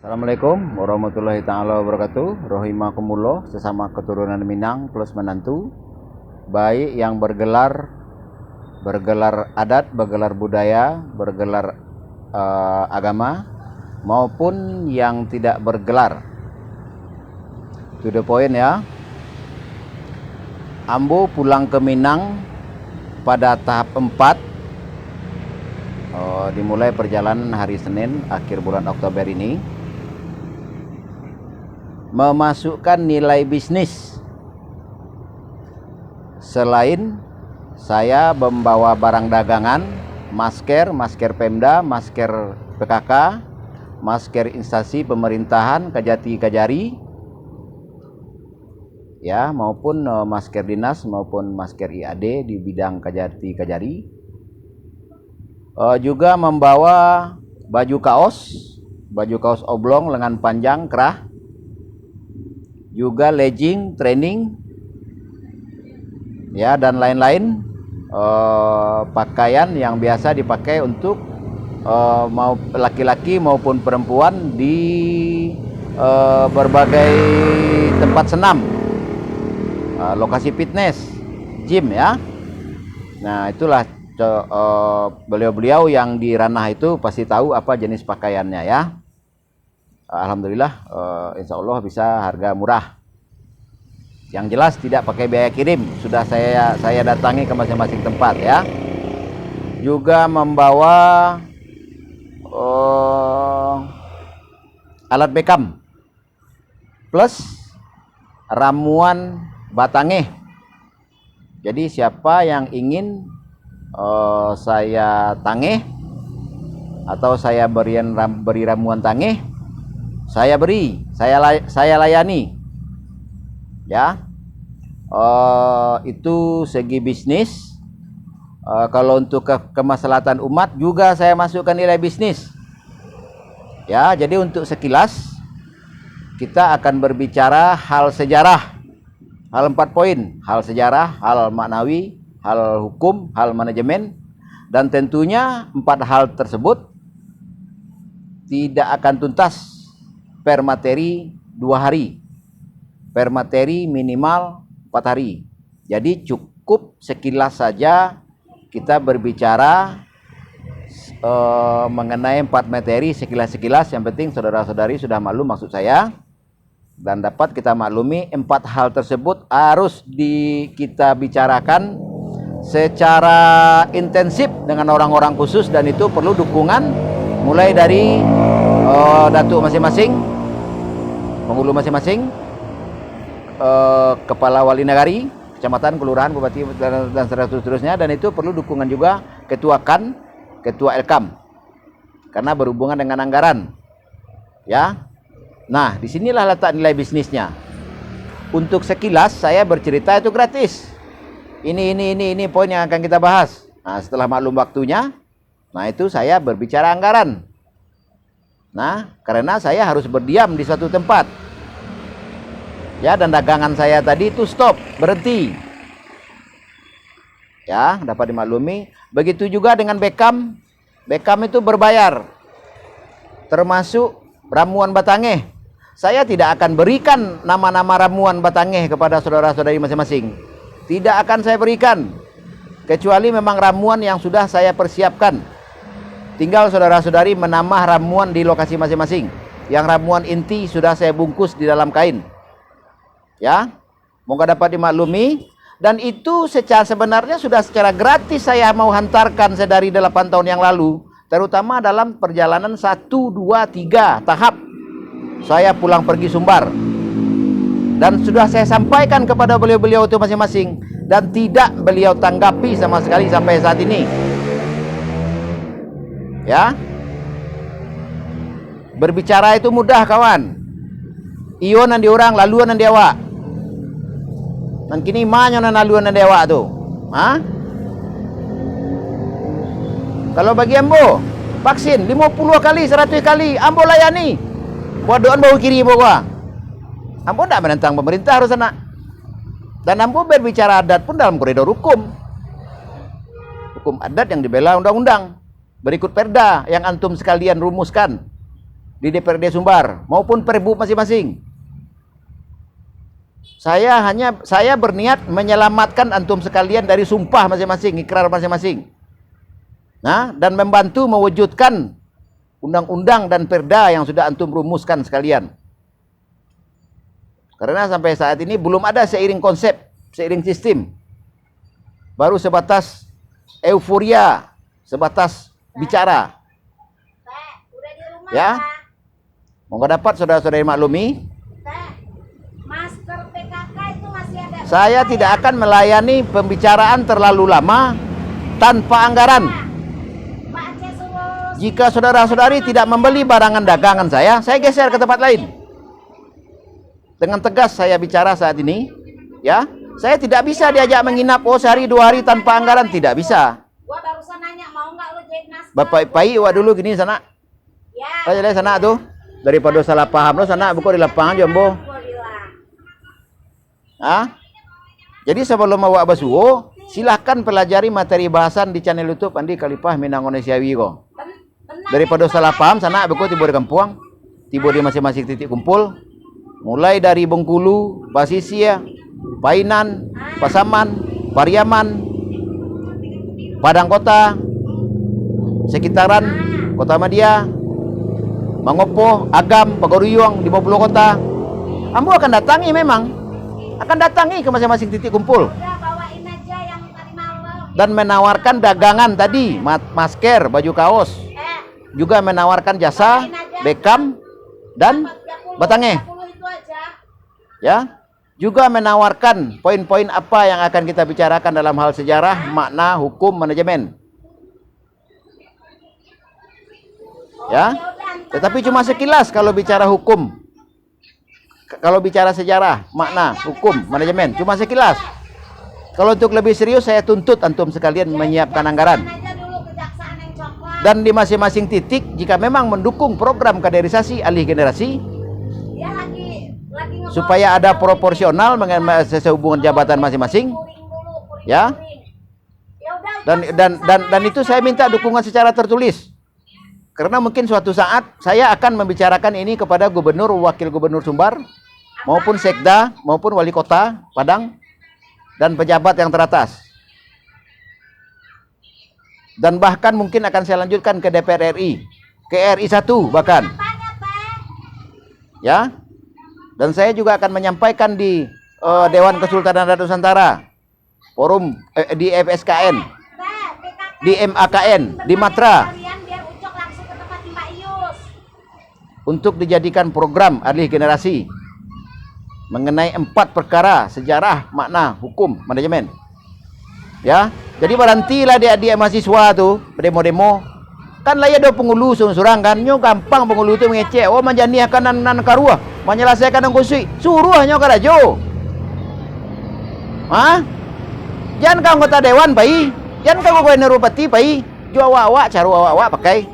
Assalamualaikum warahmatullahi taala wabarakatuh. Rahimakumullah, sesama keturunan Minang plus menantu, baik yang bergelar adat, bergelar budaya, bergelar agama, maupun yang tidak bergelar. To the point ya. Ambo pulang ke Minang pada tahap 4. Dimulai perjalanan hari Senin akhir bulan Oktober ini, memasukkan nilai bisnis. Selain saya membawa barang dagangan, masker Pemda, masker PKK, masker instansi pemerintahan, Kajati-Kajari, ya, maupun masker dinas maupun masker IAD di bidang Kajati-Kajari. Juga membawa baju kaos oblong lengan panjang kerah, juga legging training, ya, dan lain-lain pakaian yang biasa dipakai untuk mau laki-laki maupun perempuan di berbagai tempat senam, lokasi fitness, gym ya. Nah, itulah beliau-beliau yang di ranah itu pasti tahu apa jenis pakaiannya ya. Alhamdulillah, insya Allah bisa harga murah. Yang jelas tidak pakai biaya kirim. Sudah saya datangi ke masing-masing tempat ya. Juga membawa alat bekam plus ramuan batangeh. Jadi siapa yang ingin saya tangeh atau saya beri ramuan tangeh, saya beri, saya layani ya. Itu segi bisnis. Kalau untuk kemaslahatan umat juga saya masukkan nilai bisnis ya. Jadi untuk sekilas kita akan berbicara hal sejarah, hal 4 poin: hal sejarah, hal maknawi, hal hukum, hal manajemen. Dan tentunya 4 hal tersebut tidak akan tuntas per materi 2 hari, per materi minimal 4 hari. Jadi cukup sekilas saja kita berbicara mengenai 4 materi sekilas-sekilas. Yang penting saudara-saudari sudah maklum maksud saya, dan dapat kita maklumi 4 hal tersebut harus kita bicarakan secara intensif dengan orang-orang khusus, dan itu perlu dukungan mulai dari datuk masing-masing, penghulu masing-masing, kepala wali nagari, kecamatan, kelurahan, bupati, dan seterusnya. Dan itu perlu dukungan juga ketua KAN, ketua Elkam, karena berhubungan dengan anggaran ya. Nah, disinilah letak nilai bisnisnya. Untuk sekilas saya bercerita itu gratis. Ini poin yang akan kita bahas. Nah, setelah maklum waktunya, nah itu saya berbicara anggaran. Nah, karena saya harus berdiam di suatu tempat ya, dan dagangan saya tadi itu stop, berhenti ya, dapat dimaklumi. Begitu juga dengan bekam itu berbayar, termasuk ramuan batangeh. Saya tidak akan berikan nama-nama ramuan batangeh kepada saudara-saudari masing-masing. Tidak akan saya berikan, kecuali memang ramuan yang sudah saya persiapkan. Tinggal saudara-saudari menambah ramuan di lokasi masing-masing. Yang ramuan inti sudah saya bungkus di dalam kain ya, moga dapat dimaklumi. Dan itu sebenarnya sudah secara gratis saya mau hantarkan sedari 8 tahun yang lalu, terutama dalam perjalanan 1, 2, 3 tahap saya pulang pergi Sumbar. Dan sudah saya sampaikan kepada beliau-beliau itu masing-masing, dan tidak beliau tanggapi sama sekali sampai saat ini ya. Berbicara itu mudah kawan, ion nan di orang, laluan nan di awak. Dan kini manyo nan laluan nan di awak tu. Kalau bagi ambo vaksin 50 kali, 100 kali ambo layani. Buat doan bau kiri bawa. Ambo tidak menentang pemerintah harus sana. Dan ambo berbicara adat pun dalam koridor hukum adat yang dibela undang-undang, berikut perda yang antum sekalian rumuskan di DPRD Sumbar maupun Perbup masing-masing. Saya berniat menyelamatkan antum sekalian dari sumpah masing-masing, ikrar masing-masing. Nah, dan membantu mewujudkan undang-undang dan perda yang sudah antum rumuskan sekalian. Karena sampai saat ini belum ada seiring konsep, seiring sistem. Baru sebatas euforia, sebatas bicara. Ya, moga dapat saudara-saudari maklumi. Masker PKK itu masih ada. Saya tidak akan melayani pembicaraan terlalu lama tanpa anggaran. Pak Aceh suruh. Jika saudara-saudari tidak membeli barangan dagangan saya geser ke tempat lain. Dengan tegas saya bicara saat ini, ya. Saya tidak bisa diajak menginap sehari 2 hari tanpa anggaran, tidak bisa. Gua barusan nanya mau nggak lu jahit naskah? Bapak Pai wa dulu gini sana. Ya. Saya lihat sana tuh. Daripada salah paham lo sana buku di lapangan jombo. Gua bilang. Hah? Jadi sebelum awak basuo, silahkan pelajari materi bahasan di channel YouTube Andi Khalifah Minangondesiawi kok. Daripada salah paham sana buku tiba di kampung, tiba di masing-masing titik kumpul. Mulai dari Bengkulu, Basisia, Painan, Pasaman, Pariaman, Padang Kota, sekitaran Kota Madia, Mangopo, Agam, Pagoruyong, di Pulau Kota. Ambo akan datangi memang. Akan datangi ke masing-masing titik kumpul. Udah bawain aja yang tadi malam. Dan menawarkan dagangan tadi, masker, baju kaos. Juga menawarkan jasa, Beckham, dan Batange. 30 itu aja. Ya, juga menawarkan poin-poin apa yang akan kita bicarakan dalam hal sejarah, makna, hukum, manajemen. Ya, tetapi cuma sekilas kalau bicara hukum, kalau bicara sejarah, makna, hukum, manajemen, cuma sekilas. Kalau untuk lebih serius saya tuntut antum sekalian menyiapkan anggaran. Aja dulu kejaksaan yang coklat. Dan di masing-masing titik jika memang mendukung program kaderisasi alih generasi, Dia lagi supaya ada proporsional mengenai sehubungan jabatan masing-masing, ya. Dan itu saya minta dukungan secara tertulis. Karena mungkin suatu saat saya akan membicarakan ini kepada gubernur, wakil gubernur Sumbar, maupun sekda, maupun wali kota Padang, dan pejabat yang teratas. Dan bahkan mungkin akan saya lanjutkan ke DPR RI, ke RI 1 bahkan. Ya. Dan saya juga akan menyampaikan di Dewan Kesultanan dan Nusantara, forum di FSKN, di MAKN, di Matra, untuk dijadikan program alih generasi mengenai 4 perkara sejarah, makna, hukum, manajemen. Ya, jadi berhentilah dia mahasiswa tuh demo-demo. Kan lah ya do pengulu surang kan, nyo gampang pengulu itu mengecek. Oh manjani akan nan karuah, menyelesaikan ang kusui. Suruh nyo karajo. Hah? Jangan kau anggota dewan pai, jangan kau kowe nerupati pai. Jo awak caru awak pakai.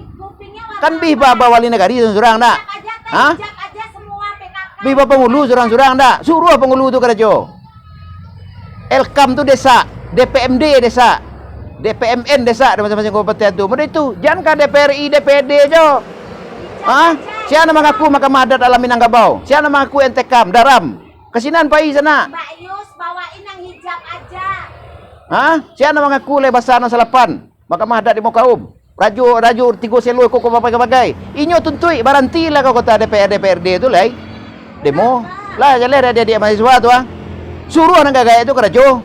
Kan bih baba wali negari surang dak. Hah? Bih baba pengulu surang dak. Suruh pengulu itu karajo. Elkam tu desa, DPMD desa, DPMN desa di masing-masing kabupaten tu. Mereka itu jangan ke DPRI, DPD jo. Hah? Siapa mengaku Mahkamah Adat Alam Minangkabau? Siapa mengaku Entekam, Daram? Kesinan pai sana. Mbak Yus bawain yang hijab aja. Hah? Siapa mengaku Lebasana Salapan? Mahkamah Adat di Mokaum. Raju Tigo Selo kok bagai-bagai. Inyo tuntui baranti lah kau kota DPRD itu lah. Demo. Lah jalan dia mahasiswa tu ah. Suruh anak gaya itu kerajo.